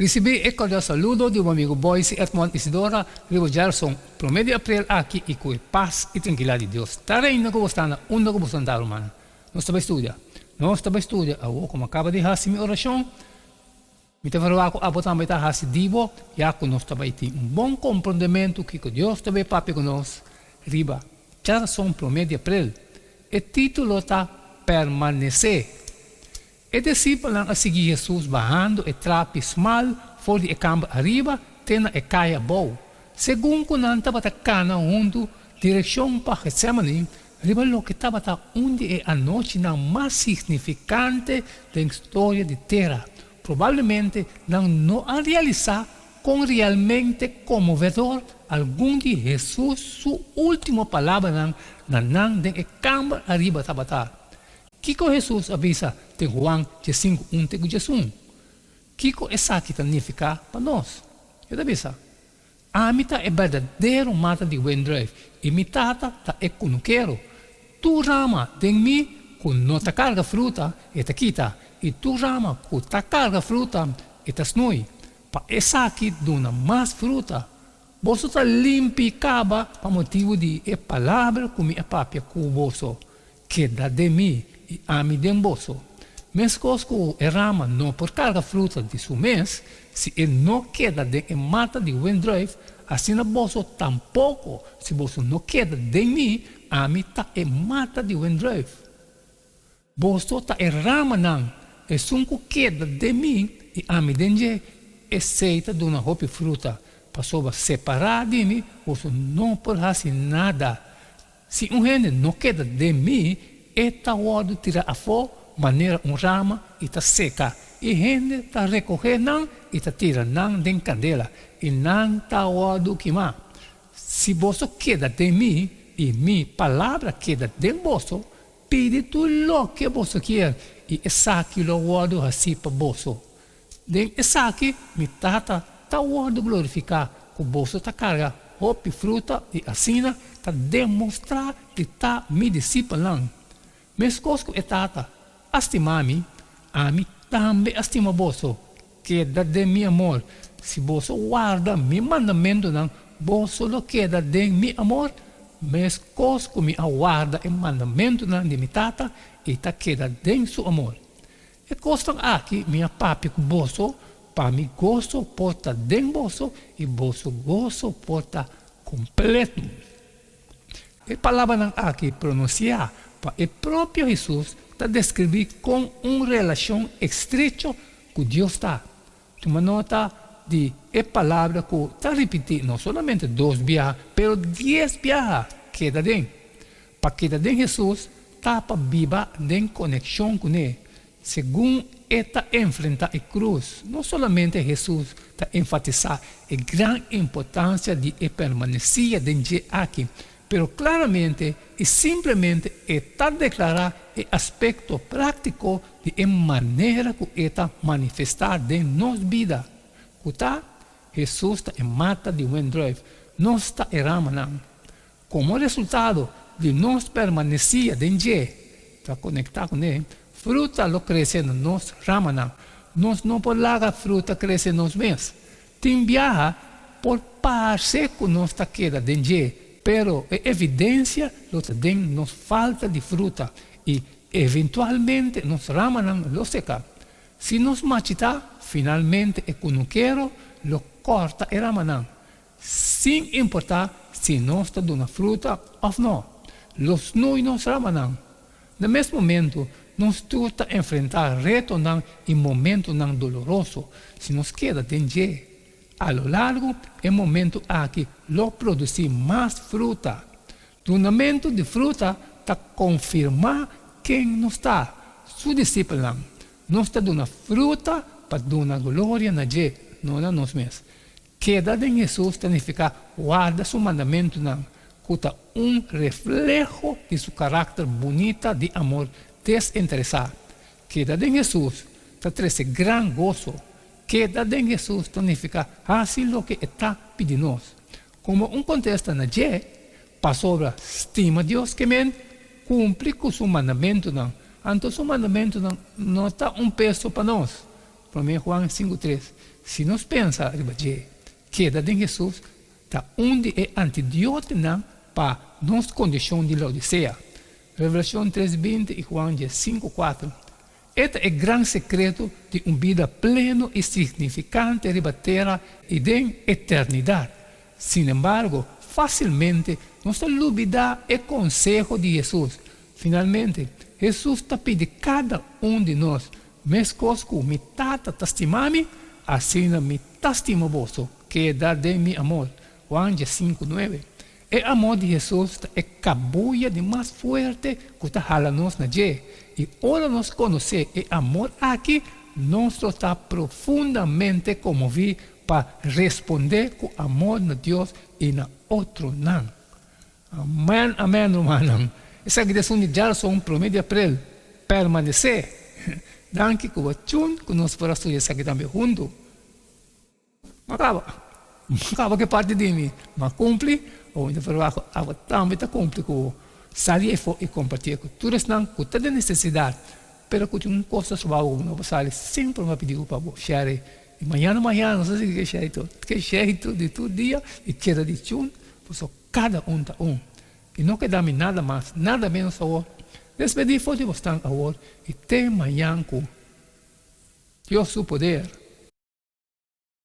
Recebi e cordial saludo de um amigo Boyce Edmond Isidora, Rivo Gerson, promedio April aqui e com paz e tranquilidade de Deus. Tarei na gostana, na gostana romana. Nós estamos estudando, como acaba de fazer minha oração, me teve a botar mais a divo, já que nós estamos ter bom compreendimento que Deus também papi conosco, riba, Gerson promedio April. E título está permanecer. E discípulos a seguir Jesus barrando e trapis mal, fora de campo arriba, tena e caia boa. Segundo quando estava cana onde direção para Getsemane, riba lo que estava onde é a noite mais significante da história de terra. Provavelmente não a realizar com realmente comovedor algum de Jesus sua última palavra na de campo arriba estava. Kiko Jesus avisa de Juan 5:1 te Jesus. Kiko essa que significa para nós. Eu avisa. A mita é verdadeiro mata de Wendrive. E mitata ta é cunuqueiro. Tu rama de mim com nota carga fruta e ta quita. E tu rama com ta carga fruta e ta snui. Pa essa aqui dona mais fruta. Você ta limpi caba para motivo de e palavra como é papia com você. Queda de mim. E ami demboso. Mas cosco e rama não por carga fruta de seu mês, se ele não queda de mata de Wendrive, assim na bolso tampouco, se bolso não queda de mim, ami ta e mata de Wendrive. Bolso ta e rama não, e sunco queda de mim, e ami denje, e seita de uma roupa fruta, passou separar de mim, bolso não por fazer nada. Se gente não queda de mim, eta wado tira a fo, maneira rama e ta seca. E gente ta recorrer não e ta tira não den candela. E não ta wado queimar. Se você queda de mim, e minha palavra queda de você, pede tu lo que você quer. E essa aqui lo wado assim para você. Den essa aqui, me tata ta wado glorificar, que você ta carga roupa fruta e assina, ta demonstrar que ta me discipulando. Mas cosco e tata, estimami, ami também estima boso, queda de mi amor. Se boso guarda mi mandamento não, boso lo queda de mi amor, mas cosco mi aguarda e mandamento não de mi tata, e ta queda de su amor. E costam aqui minha papi com boso, para mi gozo porta de boso, e boso gozo porta completo. E palavra não aqui pronunciar, o próprio Jesus está descrevendo com uma relação estreita com Deus está. Uma nota de palavra que está repetindo não somente 2 vezes, mas 10 vezes queda dentro. Para queda dentro Jesus, está para viver em conexão com Ele. Segundo está enfrentar a cruz, não somente Jesus está enfatizar a grande importância de permanecer dentro aqui, pero claramente e simplesmente está declarar o aspecto prático de maneira que está manifestar em nossa vida. Jesus está em mata de Wendrive, não está em rama. Como resultado de nós permanecer em Deus, está conectado com Ele, fruta lo cresce no nosso rama. Nós não podemos largar fruta crescer nos meses. Tem viaja por parecer que nós está queda em Deus. Pero é evidência que nos falta de fruta e eventualmente nos rama lo seca. Se nos machitar, finalmente é que não quero, lo corta e rama sem importar se nós está dando fruta ou não. Los nui nos rama no mesmo momento, nós tuta enfrentar reto e momento doloroso, se nos queda dentro. A lo largo, é momento aqui lo produzir mais fruta. Donamento de fruta está confirmar quem não está. Su discípulo não está dando fruta para dar glória na Deus, não a nós mesmos. Queda em Jesus significa guarda seu mandamento, que está reflejo de seu caráter bonito de amor desinteressado. Queda em Jesus está trazendo grande gozo. Queda em Jesus significa assim o que está pedindo. Como contexto na Deus, passou a estima Deus que cumpre com seu mandamento. Então, seu mandamento não está peso para nós. por meio Juan 5:3. Se nós pensar, queda em Jesus, está onde é antídoto para nossa condição de Laodicea. Revelação 3:20 e Juan 5:4. Este é o grande secreto de uma vida plena e significante de terra e de eternidade. Sin embargo, facilmente nós olvidamos o consejo de Jesus. Finalmente, Jesus está pedindo a cada de nós, mescos com me tata testimami, assim me testimo vosso, que é dar de mi amor. Juan 5:9. O amor de Jesus é cabuia de mais forte que está jalando na gente. E ora nós conhecer o amor aqui, nós está profundamente comovido para responder com amor na Deus e na outro não. Amém, amém, irmão. Essa direção de Gerson, promedio April, permanecer. Danke que o chun que nós para estudar essa aqui também junto. Acaba que parte de mim, mas cumpre, ou ainda para também está cumpre com sair e compartilhar com todos não com toda necessidade, pero que uma coisa suave não passar sempre me pedir para share e amanhã não sei que share tudo de todo dia e queda de chun, por cada tá e não queda nada mais, nada menos agora. Despedir foi de bastante agora e tem amanhã com Deus seu poder.